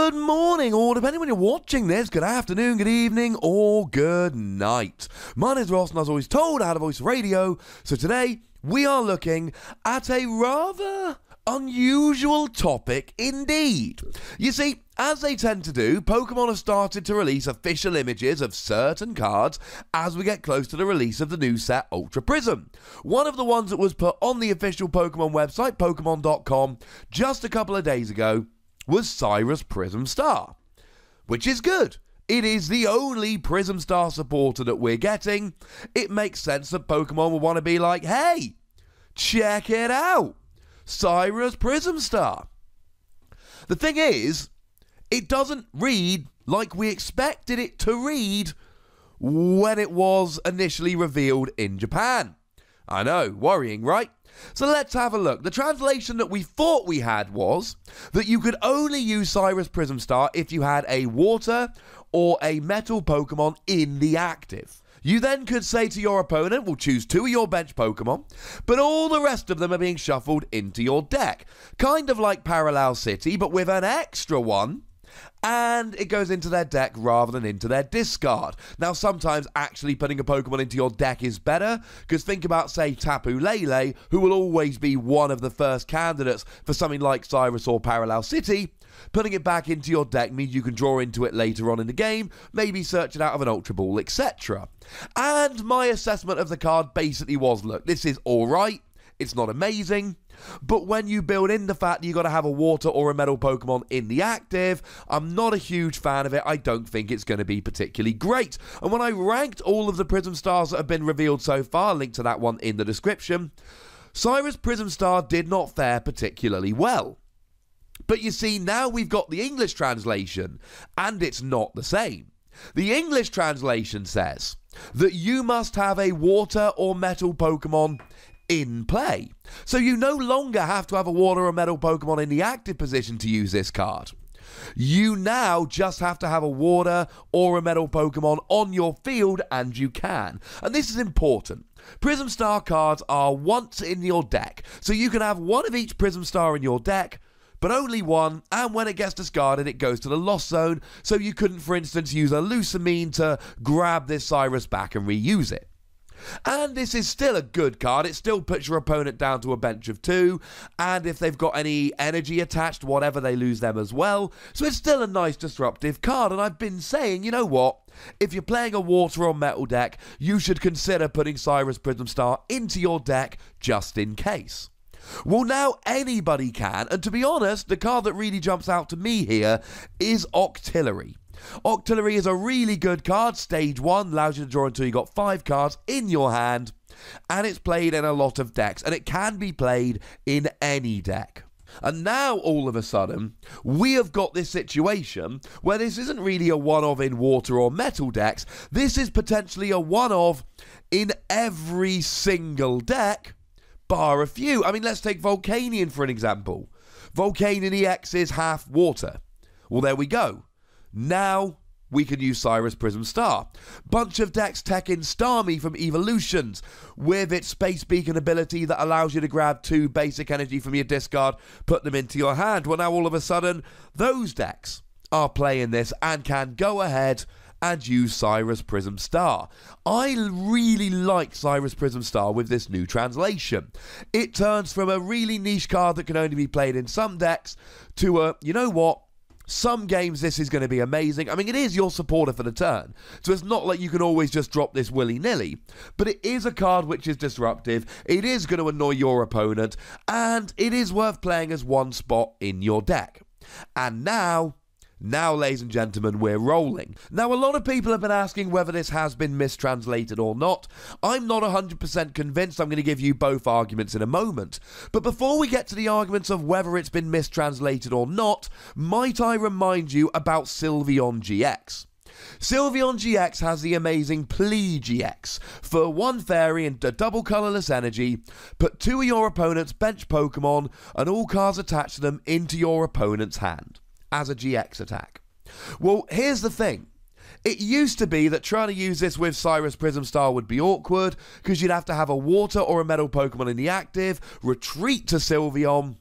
Good morning, or depending when you're watching this, good afternoon, good evening, or good night. My name is Ross, and as always told, I had a voice radio. So today, we are looking at a rather unusual topic indeed. You see, as they tend to do, Pokemon have started to release official images of certain cards as we get close to the release of the new set Ultra Prism. One of the ones that was put on the official Pokemon website, Pokemon.com, just a couple of days ago was Cyrus Prism Star, which is good. It is the only Prism Star supporter that we're getting. It makes sense that Pokemon will want to be like, hey, check it out, Cyrus Prism Star. The thing is, it doesn't read like we expected it to read when it was initially revealed in Japan. I know, worrying, right? So let's have a look. The translation that we thought we had was that you could only use Cyrus Prism Star if you had a water or a metal Pokemon in the active. You then could say to your opponent, we'll choose 2 of your bench Pokemon, but all the rest of them are being shuffled into your deck. Kind of like Parallel City, but with an extra one, and it goes into their deck rather than into their discard. Now, sometimes actually putting a Pokemon into your deck is better, because think about, say, Tapu Lele, who will always be one of the first candidates for something like Cyrus or Parallel City. Putting it back into your deck means you can draw into it later on in the game, maybe search it out of an Ultra Ball, etc. And my assessment of the card basically was, look, this is alright, it's not amazing, but when you build in the fact that you've got to have a water or a metal Pokemon in the active, I'm not a huge fan of it. I don't think it's going to be particularly great. And when I ranked all of the Prism Stars that have been revealed so far, link to that one in the description, Cyrus Prism Star did not fare particularly well. But you see, now we've got the English translation, and it's not the same. The English translation says that you must have a water or metal Pokemon in play. So you no longer have to have a water or metal Pokemon in the active position to use this card. You now just have to have a water or a metal Pokemon on your field, and you can. And this is important. Prism Star cards are once in your deck, so you can have one of each Prism Star in your deck, but only one, and when it gets discarded, it goes to the lost zone, so you couldn't, for instance, use a Lucamine to grab this Cyrus back and reuse it. And this is still a good card. It still puts your opponent down to a bench of 2, and if they've got any energy attached, whatever, they lose them as well. So it's still a nice disruptive card, and I've been saying, you know what? If you're playing a water or metal deck, you should consider putting Cyrus Prism Star into your deck just in case. Well, now anybody can, and to be honest, the card that really jumps out to me here is Octillery. Octillery is a really good card. Stage 1 allows you to draw until you got 5 cards in your hand, and it's played in a lot of decks, and it can be played in any deck. And now, all of a sudden, we have got this situation where this isn't really a one-of in water or metal decks. This is potentially a one-of in every single deck, bar a few. I mean, let's take Volcanion for an example. Volcanion EX is half water. Well, there we go. Now we can use Cyrus Prism Star. Bunch of decks tech in Starmie from Evolutions with its Space Beacon ability that allows you to grab 2 basic energy from your discard, put them into your hand. Well, now all of a sudden, those decks are playing this and can go ahead and use Cyrus Prism Star. I really like Cyrus Prism Star with this new translation. It turns from a really niche card that can only be played in some decks to a, you know what? Some games this is going to be amazing. I mean, it is your supporter for the turn, so it's not like you can always just drop this willy-nilly, but it is a card which is disruptive, it is going to annoy your opponent, and it is worth playing as one spot in your deck. And now, ladies and gentlemen, we're rolling. Now, a lot of people have been asking whether this has been mistranslated or not. I'm not 100% convinced. I'm going to give you both arguments in a moment. But before we get to the arguments of whether it's been mistranslated or not, might I remind you about Sylveon GX. Sylveon GX has the amazing Plea GX. For 1 fairy and a double colourless energy, put 2 of your opponent's bench Pokemon and all cards attached to them into your opponent's hand as a GX attack. Well, here's the thing. It used to be that trying to use this with Cyrus Prism Star would be awkward, because you'd have to have a water or a metal Pokemon in the active, retreat to Sylveon,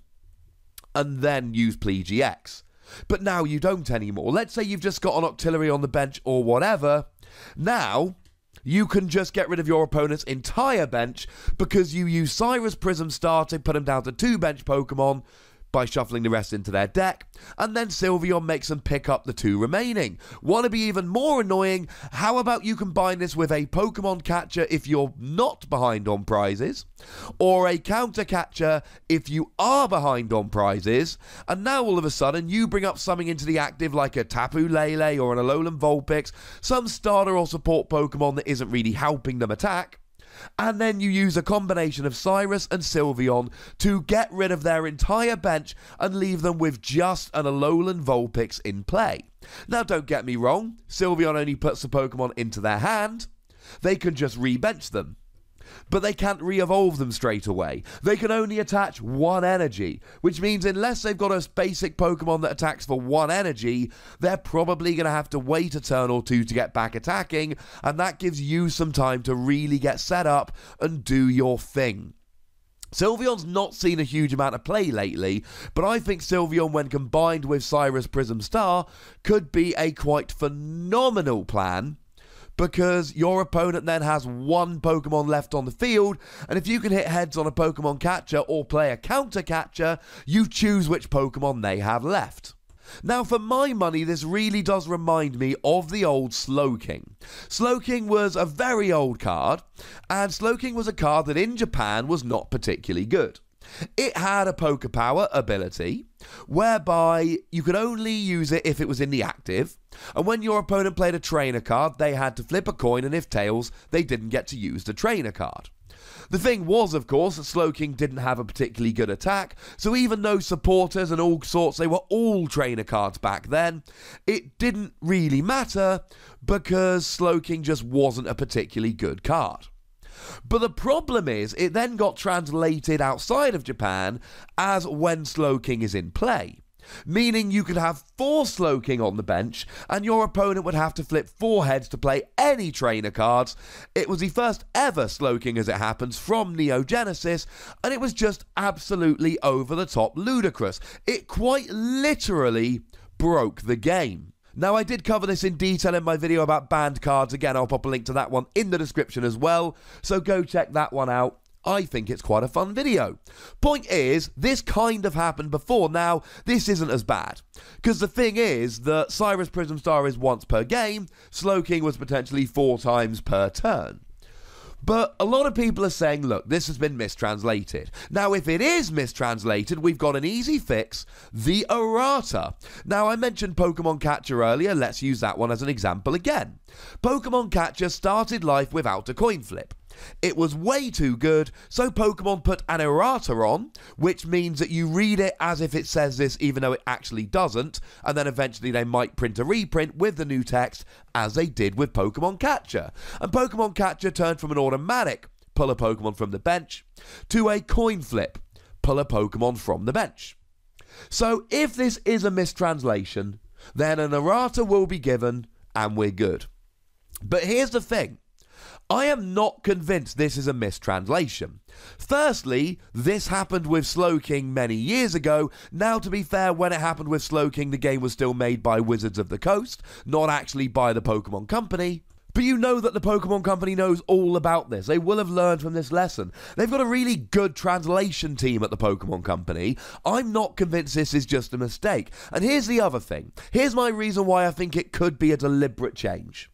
and then use Plea GX. But now you don't anymore. Let's say you've just got an Octillery on the bench or whatever. Now you can just get rid of your opponent's entire bench because you use Cyrus Prism Star to put him down to 2 bench Pokemon by shuffling the rest into their deck, and then Sylveon makes them pick up the 2 remaining. Want to be even more annoying? How about you combine this with a Pokemon catcher if you're not behind on prizes, or a counter catcher if you are behind on prizes, and now all of a sudden you bring up something into the active like a Tapu Lele or an Alolan Vulpix, some starter or support Pokemon that isn't really helping them attack, and then you use a combination of Cyrus and Sylveon to get rid of their entire bench and leave them with just an Alolan Vulpix in play. Now don't get me wrong, Sylveon only puts the Pokemon into their hand. They can just re-bench them, but they can't re-evolve them straight away. They can only attach 1 energy, which means unless they've got a basic Pokemon that attacks for 1 energy, they're probably going to have to wait a turn or 2 to get back attacking, and that gives you some time to really get set up and do your thing. Sylveon's not seen a huge amount of play lately, but I think Sylveon, when combined with Cyrus Prism Star, could be a quite phenomenal plan, because your opponent then has 1 Pokemon left on the field, and if you can hit heads on a Pokemon catcher or play a counter catcher, you choose which Pokemon they have left. Now, for my money, this really does remind me of the old Slowking. Slowking was a very old card, and Slowking was a card that in Japan was not particularly good. It had a Poké Power ability, whereby you could only use it if it was in the active, and when your opponent played a trainer card, they had to flip a coin, and if tails, they didn't get to use the trainer card. The thing was, of course, that Slowking didn't have a particularly good attack, so even though supporters and all sorts, they were all trainer cards back then, it didn't really matter, because Slowking just wasn't a particularly good card. But the problem is, it then got translated outside of Japan as when Slowking is in play. Meaning you could have 4 Slowking on the bench, and your opponent would have to flip 4 heads to play any trainer cards. It was the first ever Slowking, as it happens, from Neo Genesis, and it was just absolutely over the top ludicrous. It quite literally broke the game. Now, I did cover this in detail in my video about banned cards. Again, I'll pop a link to that one in the description as well, so go check that one out. I think it's quite a fun video. Point is, this kind of happened before. Now, this isn't as bad, because the thing is that Cyrus Prism Star is once per game, Slowking was potentially 4 times per turn. But a lot of people are saying, look, this has been mistranslated. Now, if it is mistranslated, we've got an easy fix, the errata. Now, I mentioned Pokemon Catcher earlier. Let's use that one as an example again. Pokemon Catcher started life without a coin flip. It was way too good, so Pokemon put an errata on, which means that you read it as if it says this even though it actually doesn't, and then eventually they might print a reprint with the new text, as they did with Pokemon Catcher. And Pokemon Catcher turned from an automatic, pull a Pokemon from the bench, to a coin flip, pull a Pokemon from the bench. So if this is a mistranslation, then an errata will be given, and we're good. But here's the thing. I am not convinced this is a mistranslation. Firstly, this happened with Slowking many years ago. Now, to be fair, when it happened with Slowking, the game was still made by Wizards of the Coast, not actually by the Pokemon Company. But you know that the Pokemon Company knows all about this. They will have learned from this lesson. They've got a really good translation team at the Pokemon Company. I'm not convinced this is just a mistake. And here's the other thing. Here's my reason why I think it could be a deliberate change.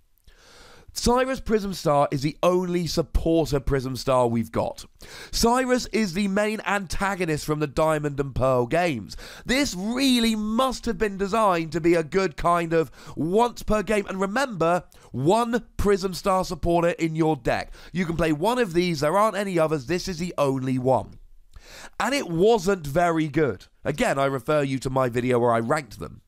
Cyrus Prism Star is the only supporter Prism Star we've got. Cyrus is the main antagonist from the Diamond and Pearl games. This really must have been designed to be a good kind of once per game. And remember, 1 Prism Star supporter in your deck. You can play 1 of these, there aren't any others, this is the only one. And it wasn't very good. Again, I refer you to my video where I ranked them.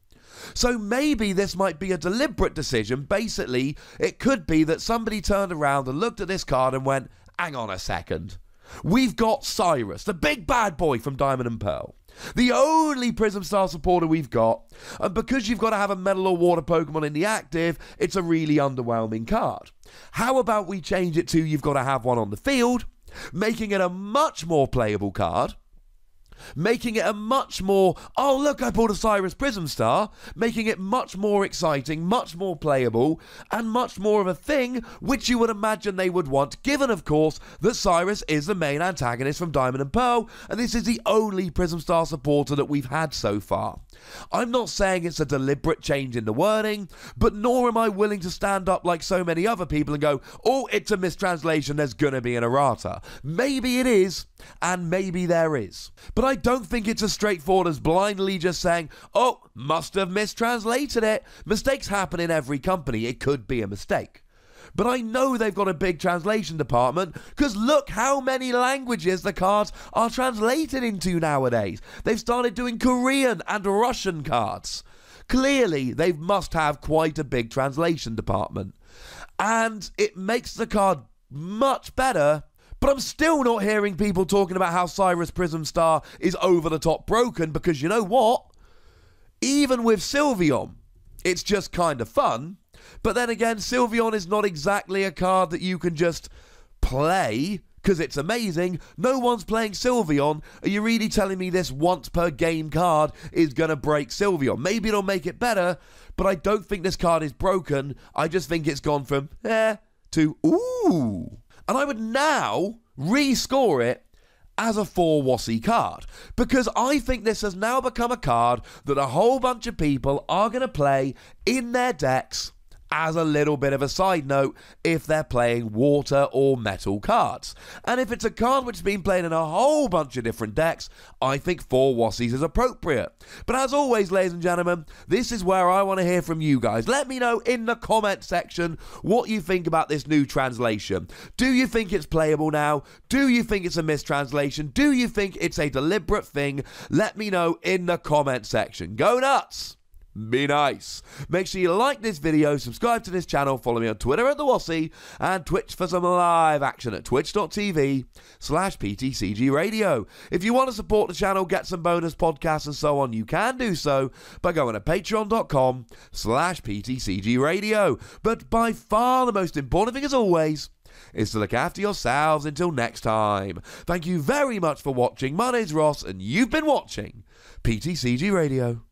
So maybe this might be a deliberate decision. Basically, it could be that somebody turned around and looked at this card and went, hang on a second. We've got Cyrus, the big bad boy from Diamond and Pearl. The only Prism Star supporter we've got. And because you've got to have a Metal or Water Pokemon in the active, it's a really underwhelming card. How about we change it to you've got to have one on the field, making it a much more playable card? making it a much more, oh look, I pulled a Cyrus Prism Star, making it much more exciting, much more playable, and much more of a thing which you would imagine they would want, given of course that Cyrus is the main antagonist from Diamond and Pearl, and this is the only Prism Star supporter that we've had so far. I'm not saying it's a deliberate change in the wording, but nor am I willing to stand up like so many other people and go, oh, it's a mistranslation, there's gonna be an errata. Maybe it is, and maybe there is. But I don't think it's as straightforward as blindly just saying, oh, must have mistranslated it. Mistakes happen in every company, it could be a mistake. But I know they've got a big translation department, because look how many languages the cards are translated into nowadays. They've started doing Korean and Russian cards. Clearly, they must have quite a big translation department. And it makes the card much better, but I'm still not hearing people talking about how Cyrus Prism Star is over the top broken, because you know what? Even with Sylveon, it's just kind of fun. But then again, Sylveon is not exactly a card that you can just play because it's amazing. No one's playing Sylveon. Are you really telling me this once per game card is going to break Sylveon? Maybe it'll make it better, but I don't think this card is broken. I just think it's gone from to ooh. And I would now rescore it as a 4 Wassy card, because I think this has now become a card that a whole bunch of people are going to play in their decks as a little bit of a side note if they're playing water or metal cards. And if it's a card which has been played in a whole bunch of different decks, I think 4 Wassies is appropriate. But as always, ladies and gentlemen, this is where I want to hear from you guys. Let me know in the comment section what you think about this new translation. Do you think it's playable now? Do you think it's a mistranslation? Do you think it's a deliberate thing? Let me know in the comment section. Go nuts! Be nice. Make sure you like this video, subscribe to this channel, follow me on Twitter at The Wassy, and Twitch for some live action at twitch.tv/PTCG Radio. If you want to support the channel, get some bonus podcasts and so on, you can do so by going to patreon.com/PTCG Radio. But by far the most important thing as always is to look after yourselves until next time. Thank you very much for watching. My name's Ross, and you've been watching PTCG Radio.